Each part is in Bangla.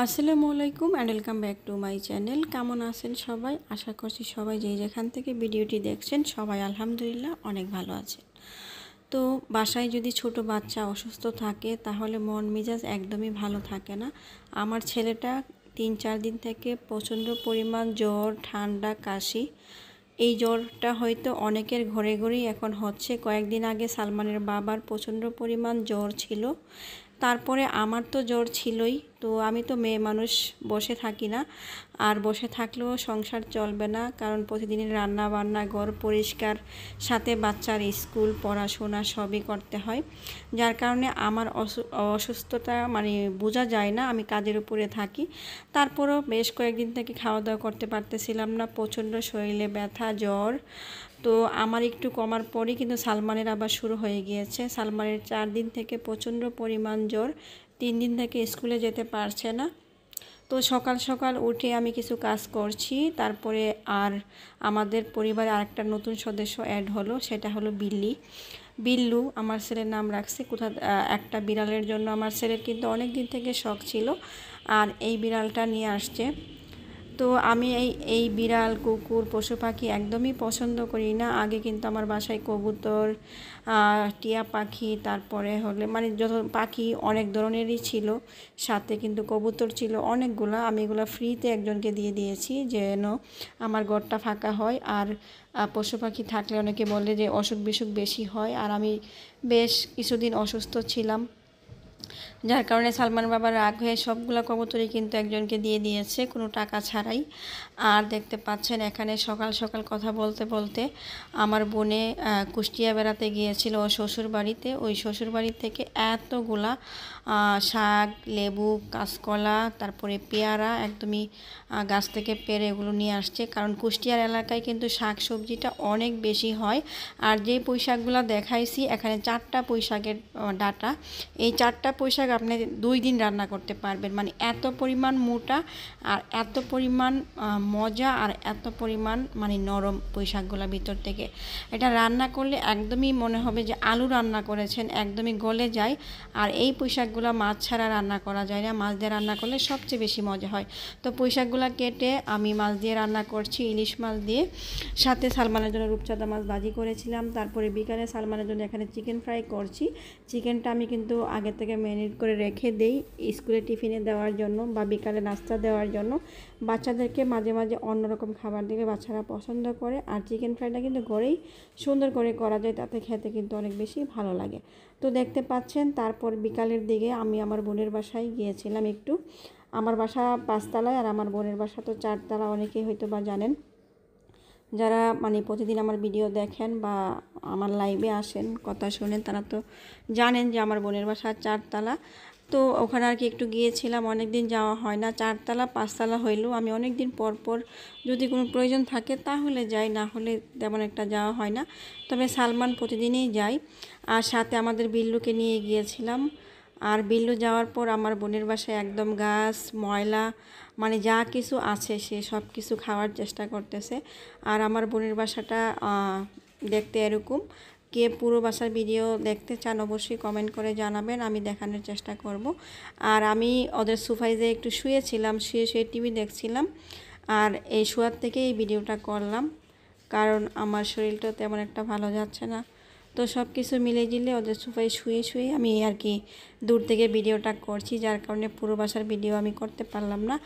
আসসালামু আলাইকুম and welcome back to my channel. কেমন আছেন সবাই? আশা করছি সবাই যেখান থেকে ভিডিওটি দেখছেন সবাই আলহামদুলিল্লাহ অনেক ভালো আছেন। তো বাসায় যদি ছোট বাচ্চা অসুস্থ থাকে তাহলে মন মেজাজ একদমই ভালো থাকে না। আমার ছেলেটা 3-4 দিন থেকে প্রচণ্ড পরিমাণ জ্বর, ঠান্ডা, কাশি। এই জ্বরটা হয়তো অনেকের ঘরে ঘরেই এখন হচ্ছে। কয়েকদিন আগে সালমানের বাবার প্রচণ্ড পরিমাণ জ্বর ছিল, তারপরে আমার তো জ্বর ছিলই। তো আমি তো মেয়ে মানুষ, বসে থাকি না, আর বসে থাকলেও সংসার চলবে না, কারণ প্রতিদিনের রান্না বান্না, ঘর পরিষ্কার, সাথে বাচ্চার স্কুল, পড়াশোনা সবই করতে হয়। যার কারণে আমার অসুস্থতা বোঝা যায় না, আমি কাজের উপরে থাকি। তারপরেও বেশ কয়েকদিন থেকে খাওয়া দাওয়া করতে পারতেছিলাম না, প্রচণ্ড শরীরে ব্যথা, জ্বর। তো আমার একটু কমার পরেই কিন্তু সালমানের আবার শুরু হয়ে গিয়েছে। সালমানের 4 দিন থেকে প্রচণ্ড পরিমাণ জ্বর, 3 দিন থেকে স্কুলে যেতে পারছে না। তো সকাল সকাল উঠে আমি কিছু কাজ করছি, তারপরে আর আমাদের পরিবারে আরেকটা নতুন সদস্য অ্যাড হলো, সেটা হলো বিল্লু। আমার ছেলের নাম রাখছে একটা বিড়ালের জন্য। আমার ছেলের কিন্তু অনেক দিন থেকে শখ ছিল, আর এই বিড়ালটা নিয়ে আসছে। তো আমি এই বিড়াল, কুকুর, পশু পাখি একদমই পছন্দ করি না। আগে কিন্তু আমার বাসায় কবুতর, টিয়া পাখি, তারপরে হলে যত পাখি অনেক ধরনেরই ছিল, সাথে কিন্তু কবুতর ছিল অনেকগুলা। আমি এগুলো ফ্রিতে একজনকে দিয়ে দিয়েছি যেন আমার ঘরটা ফাঁকা হয়। আর পশু পাখি থাকলে অনেকে বলে যে অসুখ বিসুখ বেশি হয়, আর আমি বেশ কিছুদিন অসুস্থ ছিলাম, যার কারণে সালমান বাবা রাগ হয়ে সবগুলো কবুতরই কিন্তু একজনকে দিয়ে দিয়েছে কোনো টাকা ছাড়াই। আর দেখতে পাচ্ছেন এখানে সকাল সকাল কথা বলতে বলতে আমার বোনে কুষ্টিয়া বেড়াতে গিয়েছিল ও শ্বশুর বাড়িতে। ওই শ্বশুর বাড়ি থেকে এতগুলা শাক, লেবু, কাঁচকলা, তারপরে পেয়ারা একদমই গাছ থেকে পেরে এগুলো নিয়ে আসছে, কারণ কুষ্টিয়ার এলাকায় কিন্তু শাক সবজিটা অনেক বেশি হয়। আর যে পুঁই শাকগুলো দেখাইছি, এখানে 4টা পুঁই শাকের ডাটা, এই 4টা পুঁই শাক আপনি 2 দিন রান্না করতে পারবেন। এত পরিমাণ মোটা, আর এত পরিমাণ মজা, আর এত পরিমাণ নরম পুঁই শাকগুলো ভিতর থেকে। এটা রান্না করলে একদমই মনে হবে যে আলু রান্না করেছেন, একদমই গলে যায়। আর এই পুঁই শাকগুলো মাছ ছাড়া রান্না করা যায় না, মাছ দিয়ে রান্না করলে সবচেয়ে বেশি মজা হয়। তো পুঁই শাকগুলো কেটে আমি মাছ দিয়ে রান্না করছি, ইলিশ মাছ দিয়ে। সাথে সালমানের জন্য রূপচাঁদা মাছ ভাজি করেছিলাম। তারপরে বিকালে সালমানের জন্য এখানে চিকেন ফ্রাই করছি। চিকেনটা আমি কিন্তু আগে থেকে ম্যারিনেট করে রেখে দেই স্কুলে টিফিনে দেওয়ার জন্য বা বিকালে নাস্তা দেওয়ার জন্য। বাচ্চাদেরকে মাঝে মাঝে অন্যরকম খাবার দিলে বাচ্চারা পছন্দ করে। আর চিকেন ফ্রাইটা কিন্তু ঘরেই সুন্দর করে করা যায়, তাতে খেতে কিন্তু অনেক বেশি ভালো লাগে। তো দেখতে পাচ্ছেন, তারপর বিকালের দিকে আমি আমার বোনের বাসায় গিয়েছিলাম একটু। আমার বাসা 5 তলায়, আর আমার বোনের বাসা তো 4 তলা, অনেকেই হয়তো বা জানেন। যারা প্রতিদিন আমার ভিডিও দেখেন বা আমার লাইভে আসেন, কথা শোনেন, তারা তো জানেন যে আমার বোনের বাসা 4 তলা। তো ওখানে আর কি একটু গিয়েছিলাম, অনেক দিন যাওয়া হয় না। 4 তলা 5 তলা হইলেও আমি অনেক দিন পর পর যদি কোনো প্রয়োজন থাকে তাহলে যাই, না হলে তেমন একটা যাওয়া হয় না। তবে সালমান প্রতিদিনই যাই। আর সাথে আমাদের বিল্লুকে নিয়ে গিয়েছিলাম। আর বিল্লু যাওয়ার পর আমার বোনের বাসায় একদম গাছ, ময়লা, যা কিছু আছে সে সব কিছু খাওয়ার চেষ্টা করতেছে। আর আমার বোনের বাসাটা দেখতে এরকম। কে পুরো বাসার ভিডিও দেখতে চান অবশ্যই কমেন্ট করে জানাবেন, আমি দেখানোর চেষ্টা করব। আর আমি ওদের সোফায় যে একটু শুয়েছিলাম, শুয়ে টিভি দেখছিলাম, আর এই শোয়ার থেকে এই ভিডিওটা করলাম, কারণ আমার শরীরটা তেমন একটা ভালো যাচ্ছে না। তো সব কিছু মিলে জিলে ওদের সোফায় শুয়ে আমি আর কি দূর থেকে ভিডিওটা করছি, যার কারণে পুরো বাসার ভিডিও আমি করতে পারলাম না।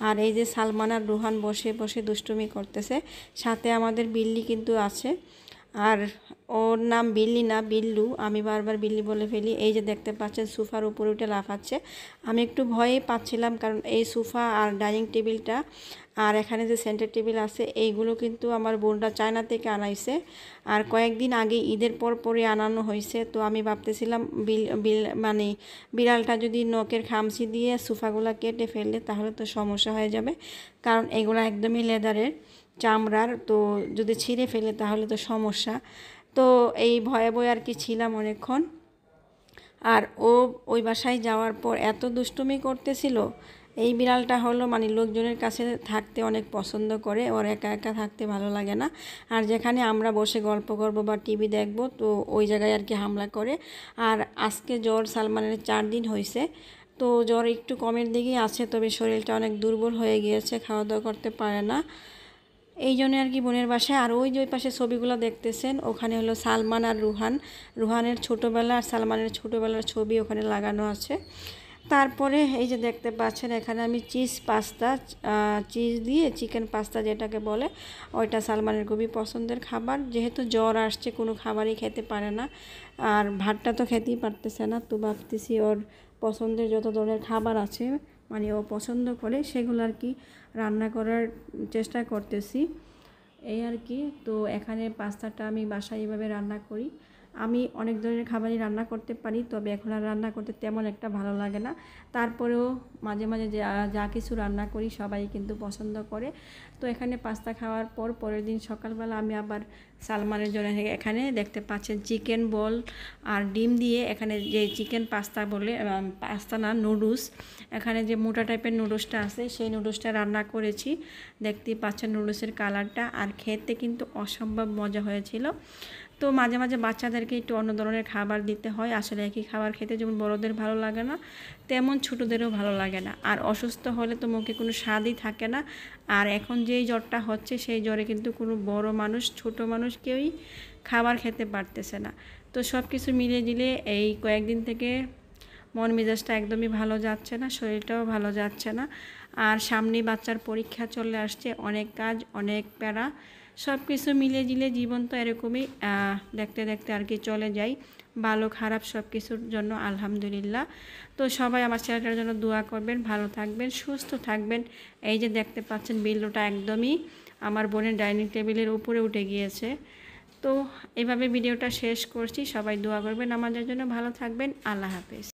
আর এই যে সালমান আর রুহান বসে বসে দুষ্টুমি করতেছে, সাথে আমাদের বিল্লি কিন্তু আছে। আর ওর নাম বিল্লি না, বিল্লু, আমি বারবার বিল্লি বলে ফেলি। এই যে দেখতে পাচ্ছেন সোফার উপরে উঠে লাফাচ্ছে। আমি একটু ভয়ই পাচ্ছিলাম, কারণ এই সোফা আর ডাইনিং টেবিলটা আর এখানে যে সেন্টার টেবিল আছে, এইগুলো কিন্তু আমার বোনরা চায়না থেকে আনাইছে। আর কয়েকদিন আগে ঈদের পরে আনানো হয়েছে। তো আমি ভাবতেছিলাম বিড়ালটা যদি নখের খামচি দিয়ে সোফাগুলো কেটে ফেললে তাহলে তো সমস্যা হয়ে যাবে, কারণ এগুলো একদমই লেদারের, চামড়ার। তো যদি ছিঁড়ে ফেলে তাহলে তো সমস্যা। তো এই ভয়ে আর কি ছিলাম অনেকক্ষণ। আর ওই বাসায় যাওয়ার পর এত দুষ্টুমি করতেছিল। এই বিড়ালটা হলো লোকজনের কাছে থাকতে অনেক পছন্দ করে, ওর একা একা থাকতে ভালো লাগে না। আর যেখানে আমরা বসে গল্প করব বা টিভি দেখব, তো ওই জায়গায় আর কি হামলা করে। আর আজকে জ্বর সালমানের 4 দিন হয়েছে। তো তো জ্বর একটু কমের দিকেই আছে, তবে শরীরটা অনেক দুর্বল হয়ে গিয়েছে, খাওয়া দাওয়া করতে পারে না। এই জন্য আর কি বোনের বাসায়। আর ওই যে ওই পাশে ছবিগুলো দেখতেছেন, ওখানে হলো সালমান আর রুহানের ছোটোবেলা আর সালমানের ছোটোবেলার ছবি ওখানে লাগানো আছে। তারপরে এই যে দেখতে পাচ্ছেন এখানে আমি চিজ দিয়ে চিকেন পাস্তা যেটাকে বলে, ওইটা সালমানের খুবই পছন্দের খাবার। যেহেতু জ্বর আসছে, কোনো খাবারই খেতে পারে না, আর ভাতটা তো খেতেই পারতেছে না। তো ভাবতেছি ওর পছন্দের যত ধরনের খাবার আছে, মানে ও পছন্দ করে, সেগুলো আর কি রান্না করার চেষ্টা করতেছি, এই আর কি। তো এখানে পাস্তাটা আমি বাসায় এইভাবে রান্না করি। আমি অনেক ধরনের খাবারই রান্না করতে পারি, তবে এখন আর রান্না করতে তেমন একটা ভালো লাগে না। তারপরেও মাঝে মাঝে যা কিছু রান্না করি সবাই কিন্তু পছন্দ করে। তো এখানে পাস্তা খাওয়ার পর পরের দিন সকালবেলা আমি আবার সালমানের জন্য এখানে দেখতে পাচ্ছেন চিকেন বল আর ডিম দিয়ে, এখানে যে চিকেন পাস্তা বলে, পাস্তা না নুডলস, এখানে যে মোটা টাইপের নুডলসটা আছে সেই নুডলসটা রান্না করেছি। দেখতেই পাচ্ছেন নুডলসের কালারটা, আর খেতে কিন্তু অসম্ভব মজা হয়েছিল। তো মাঝে মাঝে বাচ্চাদেরকে একটু অন্য ধরনের খাবার দিতে হয়। আসলে একই খাবার খেতে যেমন বড়দের ভালো লাগে না, তেমন ছোটোদেরও ভালো লাগে না। আর অসুস্থ হলে তো মুখে কোনো স্বাদই থাকে না। আর এখন যেই জ্বরটা হচ্ছে, সেই জ্বরে কিন্তু কোনো বড় মানুষ ছোট মানুষ কেউই খাবার খেতে পারতেছে না। তো সব কিছু মিলিয়ে দিলে এই কয়েকদিন থেকে মন মেজাজটা একদমই ভালো যাচ্ছে না, শরীরটাও ভালো যাচ্ছে না। আর সামনে বাচ্চার পরীক্ষা চলে আসছে, অনেক কাজ, অনেক প্যারা, সব কিছু মিলিয়ে দিলে জীবন তো এরকমই দেখতে দেখতে আর কি চলে যায়, ভালো খারাপ সব কিছুর জন্য আলহামদুলিল্লাহ। তো সবাই আমার ছেলেটার জন্য দোয়া করবেন, ভালো থাকবেন, সুস্থ থাকবেন। এই যে দেখতে পাচ্ছেন বিল্লুটা একদমই আমার বোনের ডাইনিং টেবিলের উপরে উঠে গিয়েছে। তো এভাবে ভিডিওটা শেষ করছি, সবাই দোয়া করবেন আমাদের জন্য, ভালো থাকবেন, আল্লাহ হাফেজ।